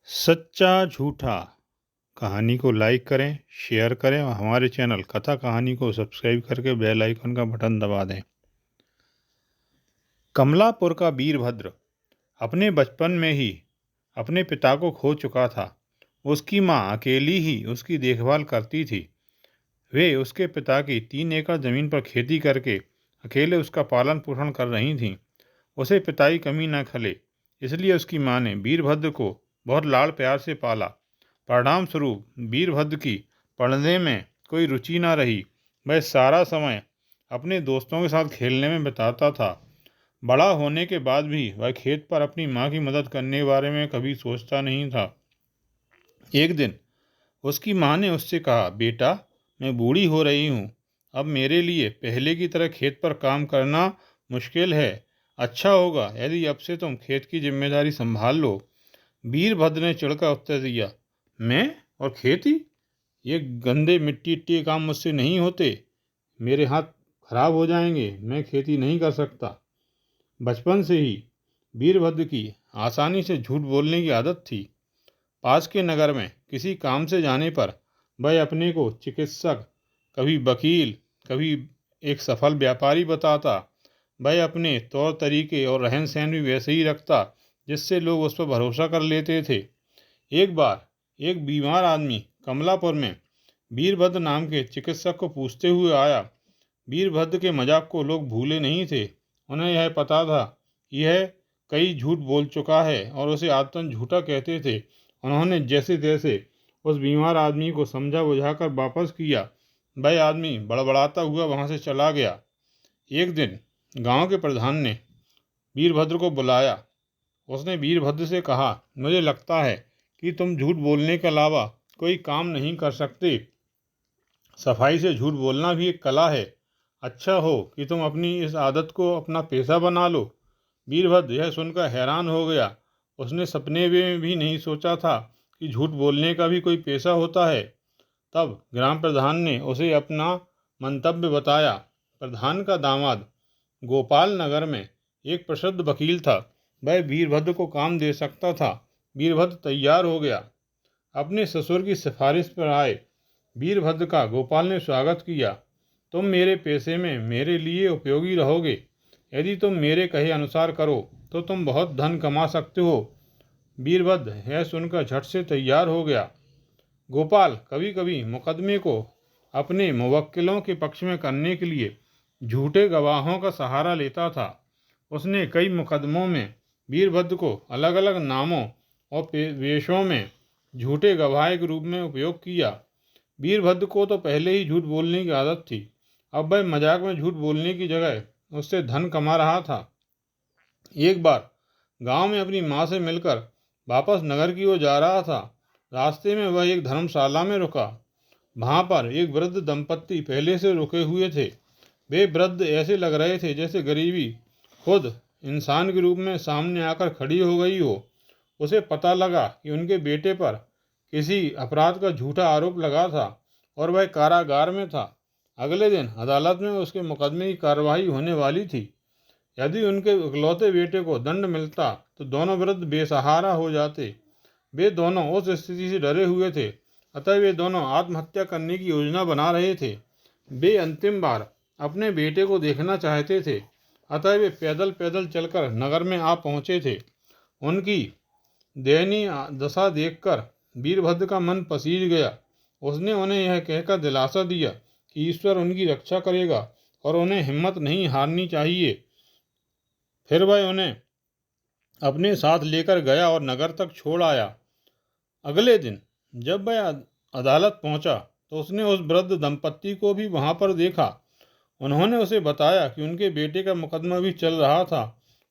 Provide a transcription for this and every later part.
सच्चा झूठा कहानी को लाइक करें, शेयर करें और हमारे चैनल कथा कहानी को सब्सक्राइब करके बेल आइकन का बटन दबा दें। कमलापुर का वीरभद्र अपने बचपन में ही अपने पिता को खो चुका था। उसकी माँ अकेली ही उसकी देखभाल करती थी। वे उसके पिता की 3 एकड़ ज़मीन पर खेती करके अकेले उसका पालन पोषण कर रही थीं। उसे पिता की कमी न खले, इसलिए उसकी माँ ने वीरभद्र को बहुत लाड़ प्यार से पाला। परिणाम स्वरूप वीरभद्र की पढ़ने में कोई रुचि न रही। वह सारा समय अपने दोस्तों के साथ खेलने में बिताता था। बड़ा होने के बाद भी वह खेत पर अपनी माँ की मदद करने के बारे में कभी सोचता नहीं था। एक दिन उसकी माँ ने उससे कहा, बेटा, मैं बूढ़ी हो रही हूँ, अब मेरे लिए पहले की तरह खेत पर काम करना मुश्किल है। अच्छा होगा यदि अब से तुम खेत की जिम्मेदारी संभाल लो। वीरभद्र ने चिढ़कर उत्तर दिया, मैं और खेती? ये गंदे मिट्टी के काम मुझसे नहीं होते। मेरे हाथ खराब हो जाएंगे, मैं खेती नहीं कर सकता। बचपन से ही वीरभद्र की आसानी से झूठ बोलने की आदत थी। पास के नगर में किसी काम से जाने पर वह अपने को चिकित्सक, कभी वकील, कभी एक सफल व्यापारी बताता। वह अपने तौर तरीके और रहन सहन भी वैसे ही रखता जिससे लोग उस पर भरोसा कर लेते थे। एक बार एक बीमार आदमी कमलापुर में वीरभद्र नाम के चिकित्सक को पूछते हुए आया। वीरभद्र के मजाक को लोग भूले नहीं थे। उन्हें यह पता था कि यह कई झूठ बोल चुका है और उसे आदतन झूठा कहते थे। उन्होंने जैसे तैसे उस बीमार आदमी को समझा बुझाकर वापस किया। वह आदमी बड़बड़ाता हुआ वहां से चला गया। एक दिन गांव के प्रधान ने वीरभद्र को बुलाया। उसने वीरभद्र से कहा, मुझे लगता है कि तुम झूठ बोलने के अलावा कोई काम नहीं कर सकते। सफाई से झूठ बोलना भी एक कला है। अच्छा हो कि तुम अपनी इस आदत को अपना पेशा बना लो। वीरभद्र यह सुनकर हैरान हो गया। उसने सपने में भी नहीं सोचा था कि झूठ बोलने का भी कोई पेशा होता है। तब ग्राम प्रधान ने उसे अपना मंतव्य बताया। प्रधान का दामाद गोपाल नगर में एक प्रसिद्ध वकील था। वह वीरभद्र को काम दे सकता था। वीरभद्र तैयार हो गया। अपने ससुर की सिफारिश पर आए वीरभद्र का गोपाल ने स्वागत किया। तुम मेरे पेशे में मेरे लिए उपयोगी रहोगे। यदि तुम मेरे कहे अनुसार करो तो तुम बहुत धन कमा सकते हो। वीरभद्र यह सुनकर झट से तैयार हो गया। गोपाल कभी कभी मुकदमे को अपने मुवक्किलों के पक्ष में करने के लिए झूठे गवाहों का सहारा लेता था। उसने कई मुकदमों में वीरभद्र को अलग अलग नामों और वेशों में झूठे गवाह के रूप में उपयोग किया। वीरभद्र को तो पहले ही झूठ बोलने की आदत थी। अब वह मजाक में झूठ बोलने की जगह उससे धन कमा रहा था। एक बार गांव में अपनी माँ से मिलकर वापस नगर की ओर जा रहा था। रास्ते में वह एक धर्मशाला में रुका। वहां पर एक वृद्ध दंपत्ति पहले से रुके हुए थे। वे वृद्ध ऐसे लग रहे थे जैसे गरीबी खुद इंसान के रूप में सामने आकर खड़ी हो गई हो। उसे पता लगा कि उनके बेटे पर किसी अपराध का झूठा आरोप लगा था और वह कारागार में था। अगले दिन अदालत में उसके मुकदमे की कार्रवाई होने वाली थी। यदि उनके इकलौते बेटे को दंड मिलता तो दोनों वृद्ध बेसहारा हो जाते। वे दोनों उस स्थिति से डरे हुए थे, अतः वे दोनों आत्महत्या करने की योजना बना रहे थे। वे अंतिम बार अपने बेटे को देखना चाहते थे, अतः वे पैदल पैदल चलकर नगर में आ पहुँचे थे। उनकी दयनीय दशा देखकर वीरभद्र का मन पसीज गया। उसने उन्हें यह कहकर दिलासा दिया कि ईश्वर उनकी रक्षा करेगा और उन्हें हिम्मत नहीं हारनी चाहिए। फिर वह उन्हें अपने साथ लेकर गया और नगर तक छोड़ आया। अगले दिन जब वह अदालत पहुंचा तो उसने उस वृद्ध दंपत्ति को भी वहां पर देखा। उन्होंने उसे बताया कि उनके बेटे का मुकदमा भी चल रहा था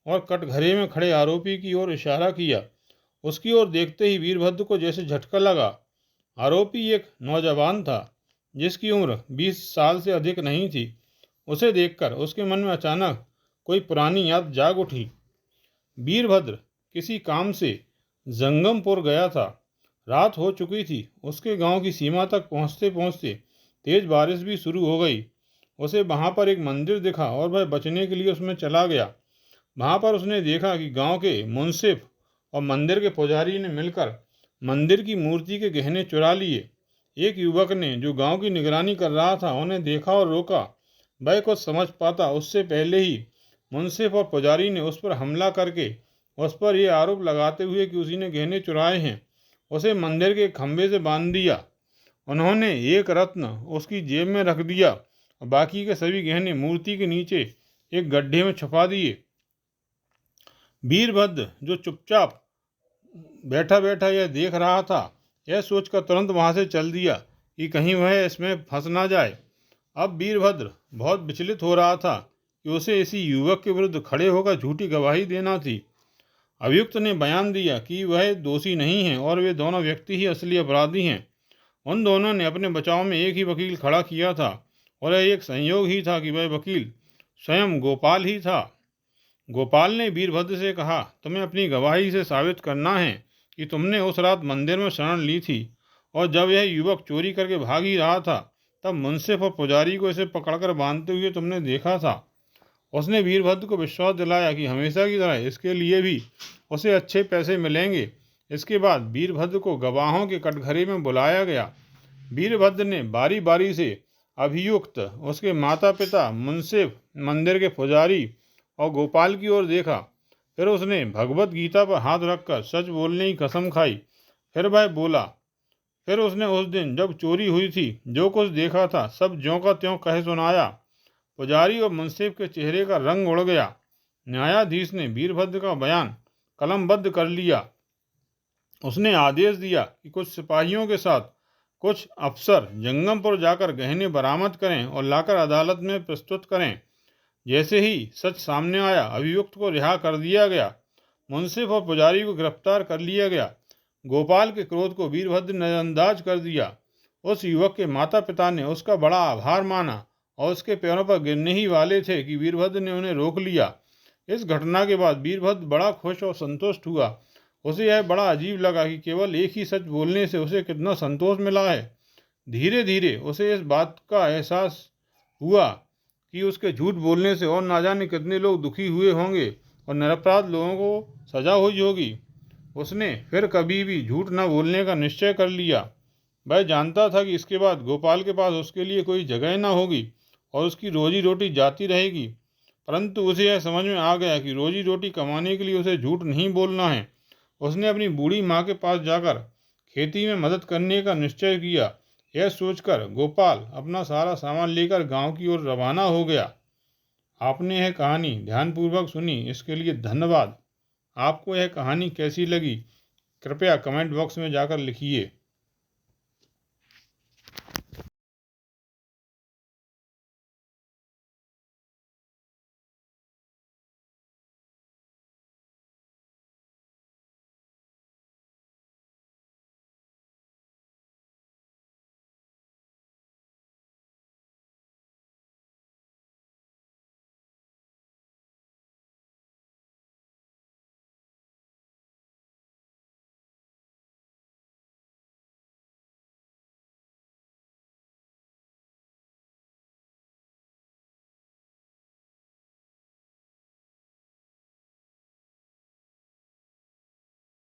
और कटघरे में खड़े आरोपी की ओर इशारा किया। उसकी ओर देखते ही वीरभद्र को जैसे झटका लगा। आरोपी एक नौजवान था जिसकी उम्र 20 साल से अधिक नहीं थी। उसे देखकर उसके मन में अचानक कोई पुरानी याद जाग उठी। वीरभद्र किसी काम से जंगमपुर गया था। रात हो चुकी थी। उसके गांव की सीमा तक पहुंचते पहुंचते तेज बारिश भी शुरू हो गई। उसे वहां पर एक मंदिर दिखा और वह बचने के लिए उसमें चला गया। वहां पर उसने देखा कि गांव के मुंसिफ और मंदिर के पुजारी ने मिलकर मंदिर की मूर्ति के गहने चुरा लिए। एक युवक ने, जो गांव की निगरानी कर रहा था, उन्हें देखा और रोका। वह कुछ समझ पाता उससे पहले ही मुंसिफ और पुजारी ने उस पर हमला करके उस पर यह आरोप लगाते हुए कि उसी ने गहने चुराए हैं, उसे मंदिर के खंभे से बांध दिया। उन्होंने एक रत्न उसकी जेब में रख दिया और बाकी के सभी गहने मूर्ति के नीचे एक गड्ढे में छुपा दिए। वीरभद्र, जो चुपचाप बैठा बैठा यह देख रहा था, यह सोचकर तुरंत वहां से चल दिया कि कहीं वह इसमें फंस ना जाए। अब वीरभद्र बहुत विचलित हो रहा था कि उसे इसी युवक के विरुद्ध खड़े होकर झूठी गवाही देना थी। अभियुक्त ने बयान दिया कि वह दोषी नहीं है और वे दोनों व्यक्ति ही असली अपराधी हैं। उन दोनों ने अपने बचाव में एक ही वकील खड़ा किया था और यह एक संयोग ही था कि वह वकील स्वयं गोपाल ही था। गोपाल ने वीरभद्र से कहा, तुम्हें अपनी गवाही से साबित करना है कि तुमने उस रात मंदिर में शरण ली थी और जब यह युवक चोरी करके भाग ही रहा था तब मुंसिफ और पुजारी को इसे पकड़कर बांधते हुए तुमने देखा था। उसने वीरभद्र को विश्वास दिलाया कि हमेशा की तरह इसके लिए भी उसे अच्छे पैसे मिलेंगे। इसके बाद वीरभद्र को गवाहों के कटघरे में बुलाया गया। वीरभद्र ने बारी बारी से अभियुक्त, उसके माता पिता, मुंसिफ, मंदिर के पुजारी और गोपाल की ओर देखा। फिर उसने भगवत गीता पर हाथ रखकर सच बोलने की कसम खाई। फिर वह बोला, फिर उसने उस दिन जब चोरी हुई थी जो कुछ देखा था सब ज्यों का त्यों कह सुनाया। पुजारी और मुंसिफ के चेहरे का रंग उड़ गया। न्यायाधीश ने वीरभद्र का बयान कलमबद्ध कर लिया। उसने आदेश दिया कि कुछ सिपाहियों के साथ कुछ अफसर जंगमपुर जाकर गहने बरामद करें और लाकर अदालत में प्रस्तुत करें। जैसे ही सच सामने आया, अभियुक्त को रिहा कर दिया गया। मुंसिफ और पुजारी को गिरफ्तार कर लिया गया। गोपाल के क्रोध को वीरभद्र ने नजरअंदाज कर दिया। उस युवक के माता पिता ने उसका बड़ा आभार माना और उसके पैरों पर गिरने ही वाले थे कि वीरभद्र ने उन्हें रोक लिया। इस घटना के बाद वीरभद्र बड़ा खुश और संतुष्ट हुआ। उसे यह बड़ा अजीब लगा कि केवल एक ही सच बोलने से उसे कितना संतोष मिला है। धीरे धीरे उसे इस बात का एहसास हुआ कि उसके झूठ बोलने से और ना जाने कितने लोग दुखी हुए होंगे और निरपराध लोगों को सजा हुई होगी। उसने फिर कभी भी झूठ न बोलने का निश्चय कर लिया। वह जानता था कि इसके बाद गोपाल के पास उसके लिए कोई जगह न होगी और उसकी रोजी रोटी जाती रहेगी। परंतु उसे यह समझ में आ गया कि रोजी रोटी कमाने के लिए उसे झूठ नहीं बोलना है। उसने अपनी बूढ़ी माँ के पास जाकर खेती में मदद करने का निश्चय किया। यह सोचकर गोपाल अपना सारा सामान लेकर गांव की ओर रवाना हो गया। आपने यह कहानी ध्यानपूर्वक सुनी, इसके लिए धन्यवाद। आपको यह कहानी कैसी लगी कृपया कमेंट बॉक्स में जाकर लिखिए।